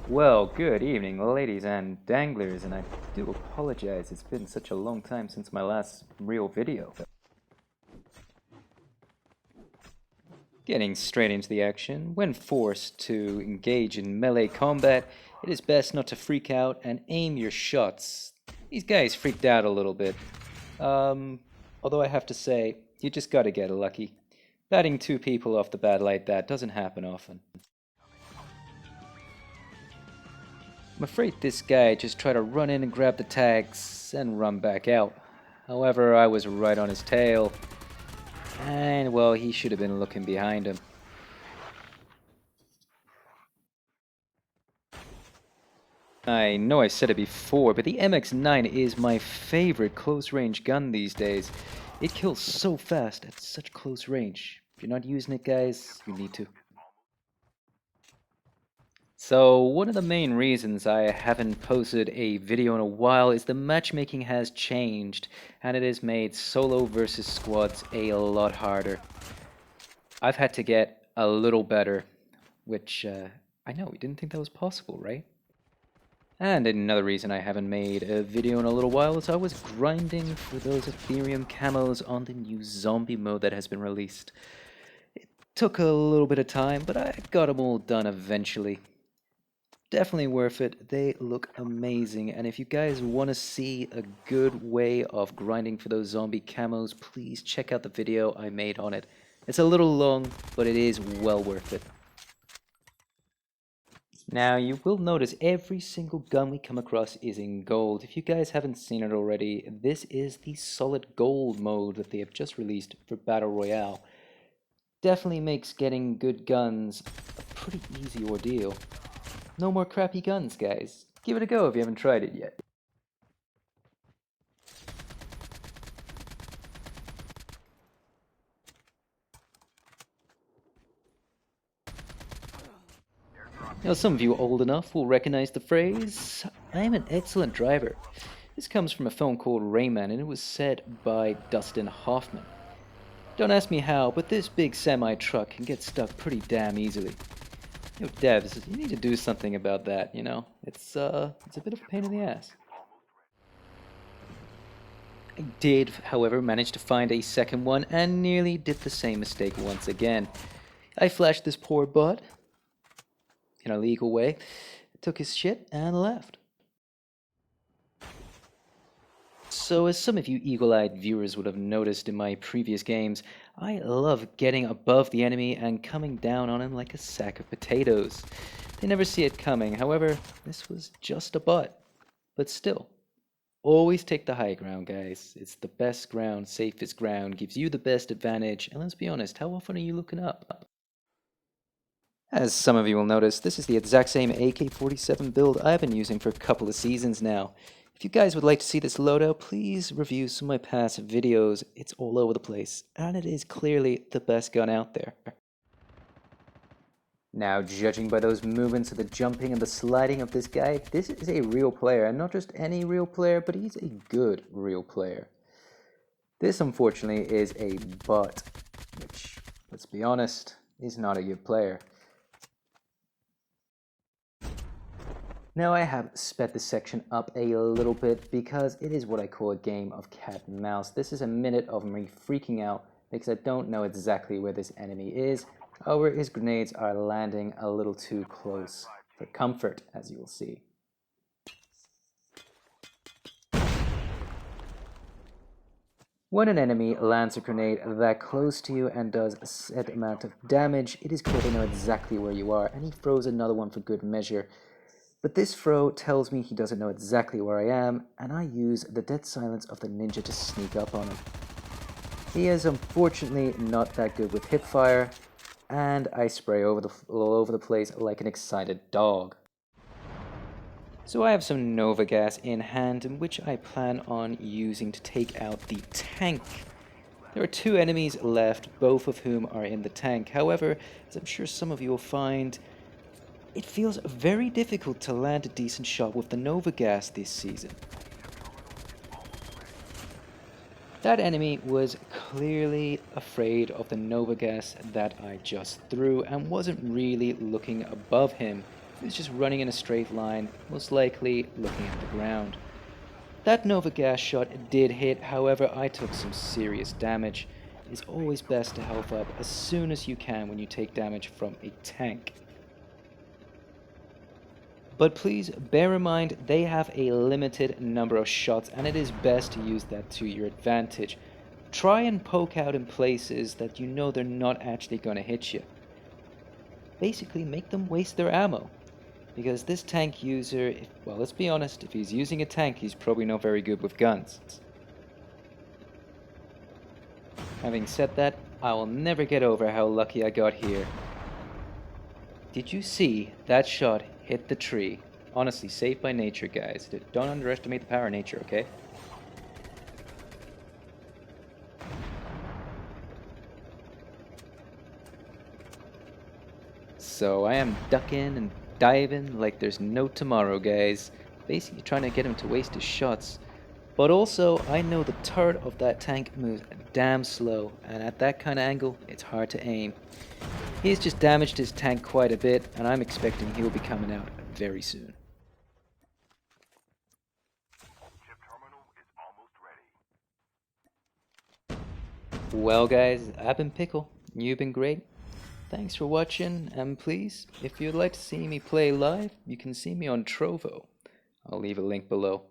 Well, good evening, ladies and danglers, and I do apologize. It's been such a long time since my last real video. Getting straight into the action, when forced to engage in melee combat, it is best not to freak out and aim your shots. These guys freaked out a little bit. Although I have to say, you just gotta get lucky. Batting two people off the bat like that doesn't happen often. I'm afraid this guy just tried to run in and grab the tags and run back out. However, I was right on his tail, and well, he should have been looking behind him. I know I said it before, but the MX-9 is my favorite close-range gun these days. It kills so fast at such close range. If you're not using it, guys, you need to. So, one of the main reasons I haven't posted a video in a while is the matchmaking has changed, and it has made solo versus squads a lot harder. I've had to get a little better, which I know, we didn't think that was possible, right? And another reason I haven't made a video in a little while is I was grinding for those Ethereum camos on the new zombie mode that has been released. It took a little bit of time, but I got them all done eventually. Definitely worth it. They look amazing, and if you guys want to see a good way of grinding for those zombie camos, please check out the video I made on it. It's a little long, but it is well worth it. Now, you will notice every single gun we come across is in gold. If you guys haven't seen it already, this is the solid gold mode that they have just released for Battle Royale. Definitely makes getting good guns a pretty easy ordeal. No more crappy guns, guys. Give it a go if you haven't tried it yet. Now, some of you old enough will recognize the phrase, "I'm an excellent driver." This comes from a film called Rayman, and it was said by Dustin Hoffman. Don't ask me how, but this big semi-truck can get stuck pretty damn easily. Yo, devs, you need to do something about that, you know? It's a bit of a pain in the ass. I did, however, manage to find a second one and nearly did the same mistake once again. I flashed this poor bot in a legal way, took his shit, and left. So, as some of you eagle-eyed viewers would have noticed in my previous games, I love getting above the enemy and coming down on him like a sack of potatoes. They never see it coming, however, this was just a bot. But still, always take the high ground, guys. It's the best ground, safest ground, gives you the best advantage, and let's be honest, how often are you looking up? As some of you will notice, this is the exact same AK-47 build I've been using for a couple of seasons now. If you guys would like to see this loadout, please review some of my past videos. It's all over the place, and it is clearly the best gun out there. Now, judging by those movements of the jumping and the sliding of this guy, this is a real player, and not just any real player, but he's a good real player. This, unfortunately, is a bot, which, let's be honest, is not a good player. Now I have sped this section up a little bit because it is what I call a game of cat and mouse. This is a minute of me freaking out because I don't know exactly where this enemy is. However, his grenades are landing a little too close for comfort, as you will see. When an enemy lands a grenade that close to you and does a set amount of damage, it is clear they know exactly where you are, and he throws another one for good measure. But this throw tells me he doesn't know exactly where I am, and I use the dead silence of the ninja to sneak up on him. He is unfortunately not that good with hipfire, and I spray all over the place like an excited dog. So I have some Nova gas in hand, in which I plan on using to take out the tank. There are two enemies left, both of whom are in the tank. However, as I'm sure some of you will find, it feels very difficult to land a decent shot with the Nova gas this season. That enemy was clearly afraid of the Nova gas that I just threw and wasn't really looking above him He's just running in a straight line, most likely looking at the ground. That Nova gas shot did hit, however I took some serious damage. It's always best to health up as soon as you can when you take damage from a tank. But please bear in mind they have a limited number of shots and it is best to use that to your advantage. Try and poke out in places that you know they're not actually going to hit you. Basically make them waste their ammo. Because this tank user, well, let's be honest, if he's using a tank, he's probably not very good with guns. Having said that, I will never get over how lucky I got here. Did you see that shot hit the tree? Honestly, saved by nature, guys. Don't underestimate the power of nature, okay? So I am ducking and diving like there's no tomorrow, guys. Basically trying to get him to waste his shots. But also, I know the turret of that tank moves damn slow, and at that kind of angle, it's hard to aim. He's just damaged his tank quite a bit, and I'm expecting he'll be coming out very soon. Chip terminal is almost ready. Well guys, I've been Pickle. You've been great. Thanks for watching, and please, if you'd like to see me play live, you can see me on Trovo. I'll leave a link below.